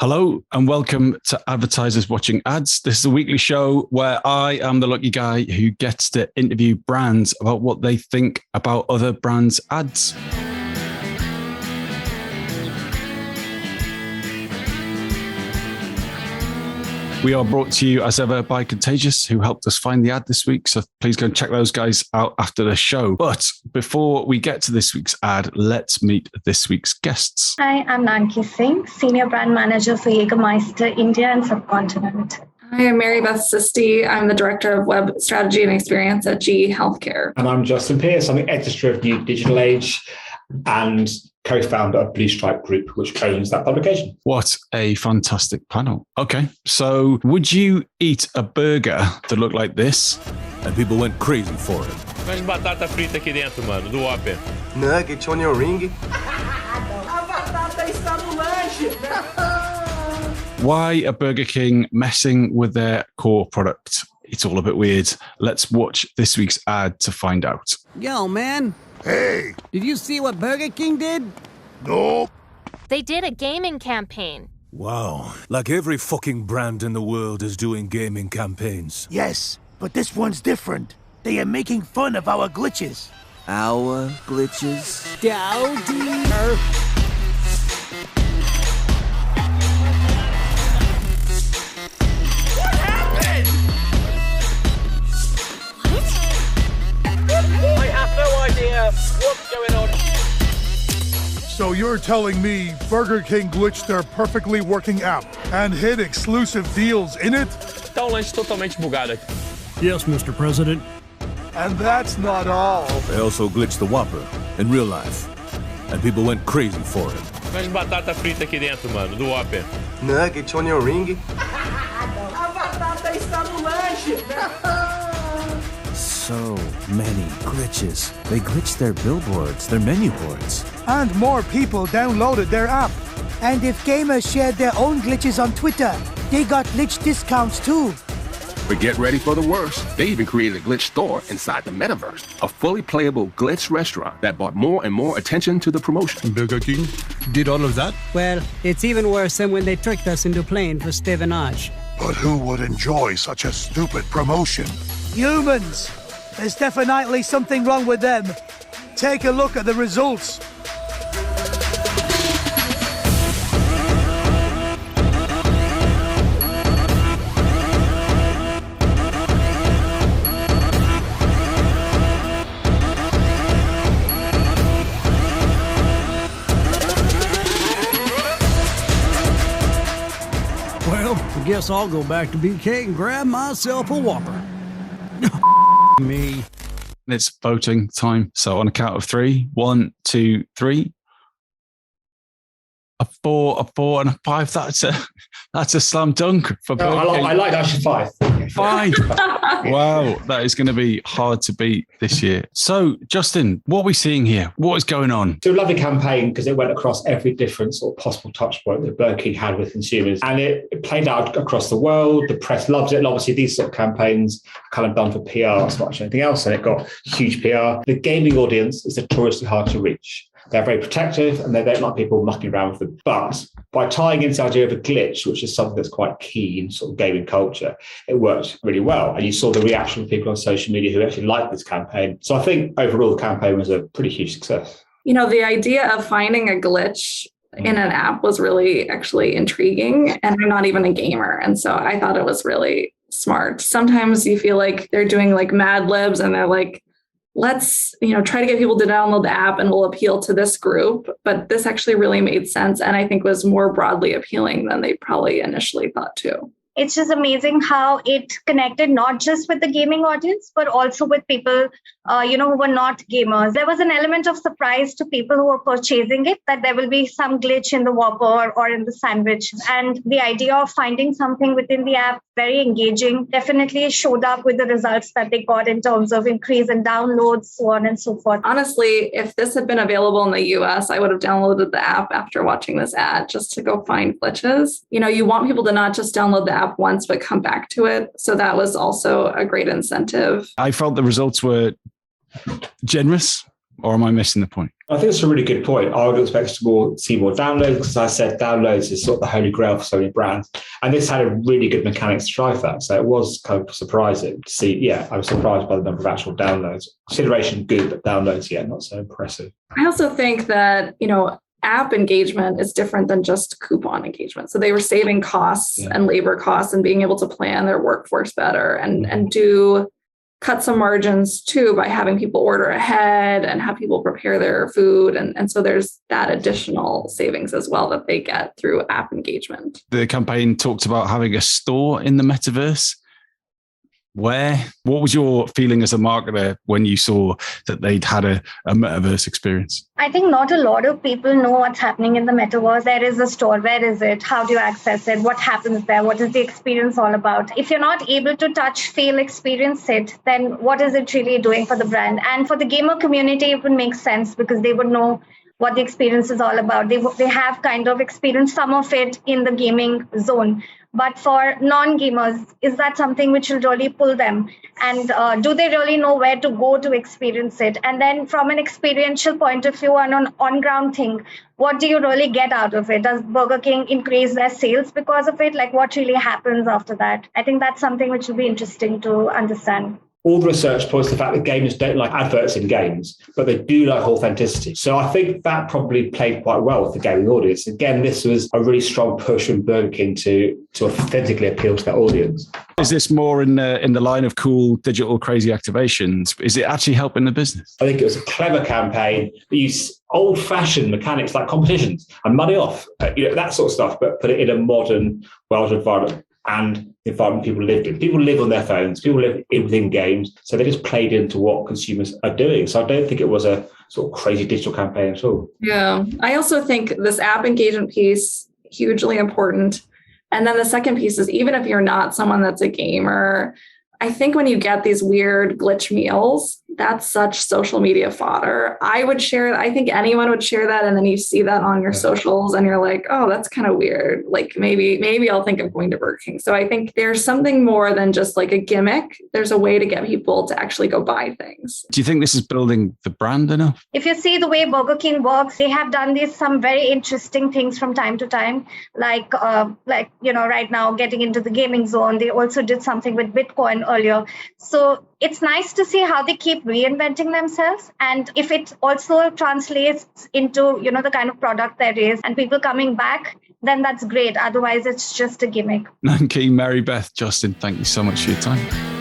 Hello and welcome to Advertisers Watching Ads. This is a weekly show where I am the lucky guy who gets to interview brands about what they think about other brands' ads. We are brought to you as ever by Contagious, who helped us find the ad this week. So please go and check those guys out after the show. But before we get to this week's ad, let's meet this week's guests. Hi, I'm Nanki Singh, Senior Brand Manager for Jägermeister India and Subcontinent. Hi, I'm Beth Sisti. I'm the Director of Web Strategy and Experience at GE Healthcare. And I'm Justin Pearse. I'm the editor of NewDigitalAge and co-founder of Bluestripe Group, which owns that publication. What a fantastic panel. Okay, so would you eat a burger that looked like this? And people went crazy for it. Mas batata frita aqui dentro, mano, do Whopper. Nugget on your ring. A batata está no lanche. Why are Burger King messing with their core product? It's all a bit weird. Let's watch this week's ad to find out. Yo, man. Hey! Did you see what Burger King did? Nope. They did a gaming campaign. Wow. Like every fucking brand in the world is doing gaming campaigns. Yes, but this one's different. They are making fun of our glitches. Our glitches? Dowdy. What happened? I have no idea what's going on. So you're telling me Burger King glitched their perfectly working app and hid exclusive deals in it? Tá lanche totalmente bugado aqui. Yes, Mr. President. And that's not all. They also glitched the Whopper in real life. And people went crazy for it. Mas batata frita aqui dentro, mano, do Whopper. Nugget on your ring. A batata está no lanche. So many glitches. They glitched their billboards, their menu boards. And more people downloaded their app. And if gamers shared their own glitches on Twitter, they got glitch discounts too. But get ready for the worst. They even created a glitch store inside the metaverse. A fully playable glitch restaurant that brought more and more attention to the promotion. Burger King did all of that? Well, it's even worse than when they tricked us into playing for espionage. But who would enjoy such a stupid promotion? Humans! There's definitely something wrong with them. Take a look at the results. Well, I guess I'll go back to BK and grab myself a Whopper. Me. It's voting time. So on a count of 3, 1, 2, 3. A 4, and a 5. That's a slam dunk for Burger King. I like actually 5. 5. Wow, that is going to be hard to beat this year. So, Justin, what are we seeing here? What is going on? So a lovely campaign because it went across every different sort of possible touch point that Burger King had with consumers. And it played out across the world. The press loves it. And obviously, these sort of campaigns are kind of done for PR as much as anything else. And it got huge PR. The gaming audience is notoriously hard to reach. They're very protective and they don't like people mucking around with them. But by tying into the idea of a glitch, which is something that's quite key in sort of gaming culture, it worked really well. And you saw the reaction of people on social media who actually liked this campaign. So I think overall the campaign was a pretty huge success. You know, the idea of finding a glitch in an app was really actually intriguing. And I'm not even a gamer. And so I thought it was really smart. Sometimes you feel like they're doing like Mad Libs and they're like, let's, try to get people to download the app and we'll appeal to this group. But this actually really made sense and I think was more broadly appealing than they probably initially thought too. It's just amazing how it connected not just with the gaming audience, but also with people, who were not gamers. There was an element of surprise to people who were purchasing it, that there will be some glitch in the Whopper or in the sandwich. And the idea of finding something within the app, very engaging, definitely showed up with the results that they got in terms of increase in downloads, so on and so forth. Honestly, if this had been available in the US, I would have downloaded the app after watching this ad just to go find glitches. You want people to not just download the app once, but come back to it. So that was also a great incentive. I felt the results were generous Or am I missing the point? I think it's a really good point. I would expect to see more downloads because, as I said, downloads is sort of the holy grail for so many brands. And this had a really good mechanics to drive that. So it was kind of surprising to see. Yeah, I was surprised by the number of actual downloads. Consideration good, but downloads, yeah, not so impressive. I also think that, app engagement is different than just coupon engagement. So they were saving costs and labor costs and being able to plan their workforce better and do cut some margins too by having people order ahead and have people prepare their food. And so there's that additional savings as well that they get through app engagement. The campaign talked about having a store in the metaverse. What was your feeling as a marketer when you saw that they'd had a metaverse experience? I think not a lot of people know what's happening in the metaverse. There is a store. Where is it? How do you access it? What happens there? What is the experience all about? If you're not able to touch, feel, experience it, then what is it really doing for the brand? And for the gamer community, it would make sense because they would know what the experience is all about. They have kind of experienced some of it in the gaming zone. But for non-gamers, is that something which will really pull them? And do they really know where to go to experience it? And then from an experiential point of view and an on-ground thing, what do you really get out of it? Does Burger King increase their sales because of it? Like what really happens after that? I think that's something which will be interesting to understand. All the research points to the fact that gamers don't like adverts in games, but they do like authenticity. So I think that probably played quite well with the gaming audience. Again, this was a really strong push from Burger King to authentically appeal to that audience. Is this more in the line of cool digital crazy activations? Is it actually helping the business? I think it was a clever campaign that used old-fashioned mechanics like competitions and money off, that sort of stuff, but put it in a modern world environment. And the environment people lived in. People live on their phones, people live within games. So they just played into what consumers are doing. So I don't think it was a sort of crazy digital campaign at all. Yeah. I also think this app engagement piece, hugely important. And then the second piece is even if you're not someone that's a gamer, I think when you get these weird glitch meals, that's such social media fodder. I would share, I think anyone would share that. And then you see that on your socials and you're like, oh, that's kind of weird. Like maybe I'll think of going to Burger King. So I think there's something more than just like a gimmick. There's a way to get people to actually go buy things. Do you think this is building the brand enough? If you see the way Burger King works, they have done some very interesting things from time to time. Like right now getting into the gaming zone. They also did something with Bitcoin earlier. So it's nice to see how they keep reinventing themselves. And if it also translates into, the kind of product there is and people coming back, then that's great. Otherwise, it's just a gimmick. Nanki, Mary Beth, Justin, thank you so much for your time.